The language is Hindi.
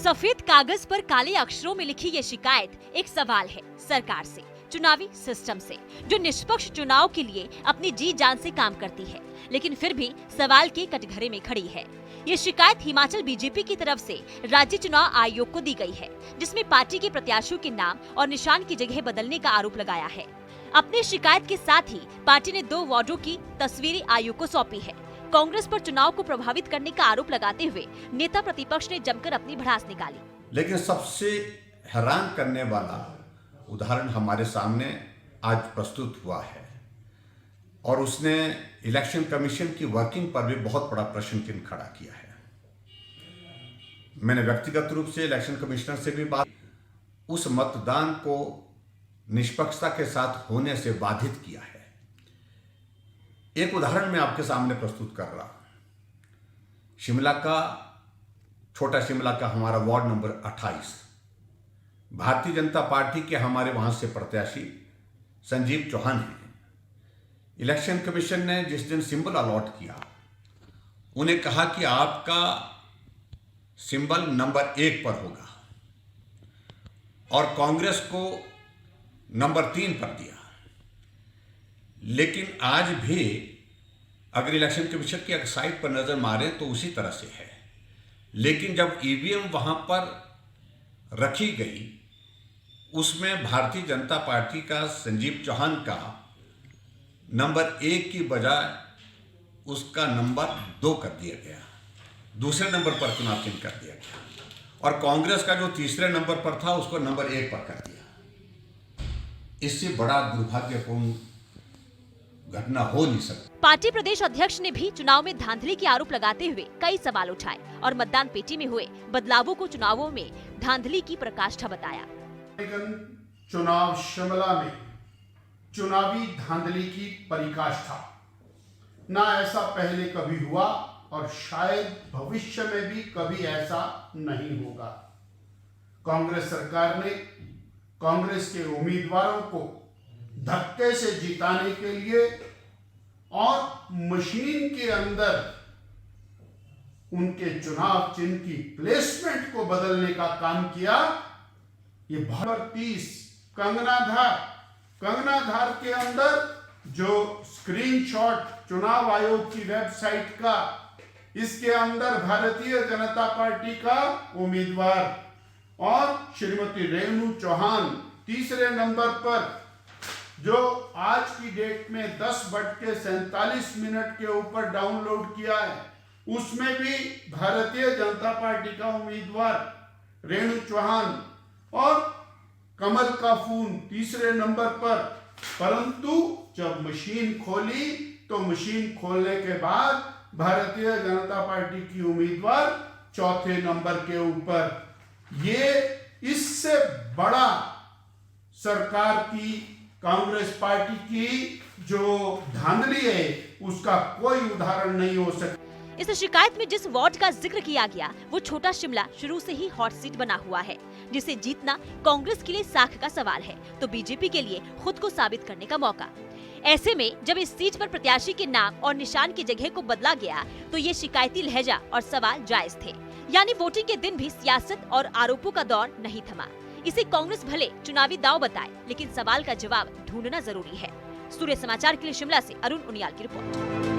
सफेद कागज पर काले अक्षरों में लिखी ये शिकायत एक सवाल है सरकार से, चुनावी सिस्टम से, जो निष्पक्ष चुनाव के लिए अपनी जी जान से काम करती है, लेकिन फिर भी सवाल के कटघरे में खड़ी है। ये शिकायत हिमाचल बीजेपी की तरफ से राज्य चुनाव आयोग को दी गई है, जिसमें पार्टी के प्रत्याशियों के नाम और निशान की जगह बदलने का आरोप लगाया है। अपनी शिकायत के साथ ही पार्टी ने 2 वार्डों की तस्वीरें आयोग को सौंपी है। कांग्रेस पर चुनाव को प्रभावित करने का आरोप लगाते हुए नेता प्रतिपक्ष ने जमकर अपनी भड़ास निकाली। लेकिन सबसे हैरान करने वाला उदाहरण हमारे सामने आज प्रस्तुत हुआ है और उसने इलेक्शन कमीशन की वर्किंग पर भी बहुत बड़ा प्रश्न चिन्ह खड़ा किया है। मैंने व्यक्तिगत रूप से इलेक्शन कमिश्नर से भी बात, उस मतदान को निष्पक्षता के साथ होने से बाधित किया है। एक उदाहरण मैं आपके सामने प्रस्तुत कर रहा हूं। शिमला का, छोटा शिमला का हमारा ward number 28, Bharatiya Janata party के हमारे वहां से प्रत्याशी संजीव चौहान हैं। इलेक्शन कमीशन ने जिस दिन सिंबल अलॉट किया, उन्हें कहा कि आपका सिंबल नंबर 1 पर होगा और कांग्रेस को नंबर 3 पर दिया। लेकिन आज भी अगर इलेक्शन कमीशन की साइट पर नजर मारे तो उसी तरह से है। लेकिन जब ईवीएम वहां पर रखी गई, उसमें भारतीय जनता पार्टी का संजीव चौहान का नंबर 1 की बजाय उसका नंबर 2 कर दिया गया, दूसरे नंबर पर चुनाव चिन्ह कर दिया गया और कांग्रेस का जो तीसरे नंबर पर था उसको नंबर 1 पर कर दिया। इससे बड़ा दुर्भाग्यपूर्ण घटना हो नहीं सकती। पार्टी प्रदेश अध्यक्ष ने भी चुनाव में धांधली के आरोप लगाते हुए कई सवाल उठाए और मतदान पेटी में हुए बदलावों को चुनावों में धांधली की प्रकाष्ठा बताया। चुनाव शिमला में चुनावी धांधली की पराकाष्ठा, ना ऐसा पहले कभी हुआ और शायद भविष्य में भी कभी ऐसा नहीं होगा। कांग्रेस सरकार ने कांग्रेस के उम्मीदवारों को धक्के से जिताने के लिए और मशीन के अंदर उनके चुनाव चिन्ह की प्लेसमेंट को बदलने का काम किया। ये 30 कंगनाधार के अंदर जो स्क्रीनशॉट चुनाव आयोग की वेबसाइट का, इसके अंदर भारतीय जनता पार्टी का उम्मीदवार और श्रीमती रेणु चौहान तीसरे नंबर पर, जो आज की डेट में 10:47 के ऊपर डाउनलोड किया है, उसमें भी भारतीय जनता पार्टी का उम्मीदवार रेणु चौहान और कमल का फूल तीसरे नंबर पर। परंतु जब मशीन खोली तो मशीन खोलने के बाद भारतीय जनता पार्टी की उम्मीदवार चौथे नंबर के ऊपर। ये इससे बड़ा सरकार की, कांग्रेस पार्टी की जो धांधली है, उसका कोई उदाहरण नहीं हो सकता। इस शिकायत में जिस वार्ड का जिक्र किया गया वो छोटा शिमला शुरू से ही हॉट सीट बना हुआ है, जिसे जीतना कांग्रेस के लिए साख का सवाल है तो बीजेपी के लिए खुद को साबित करने का मौका। ऐसे में जब इस सीट पर प्रत्याशी के नाम और निशान की जगह को बदला गया तो ये शिकायती लहजा और सवाल जायज थे। यानी वोटिंग के दिन भी सियासत और आरोपों का दौर नहीं थमा। इसे कांग्रेस भले चुनावी दांव बताए, लेकिन सवाल का जवाब ढूंढना जरूरी है। सूर्य समाचार के लिए शिमला से अरुण उनियाल की रिपोर्ट।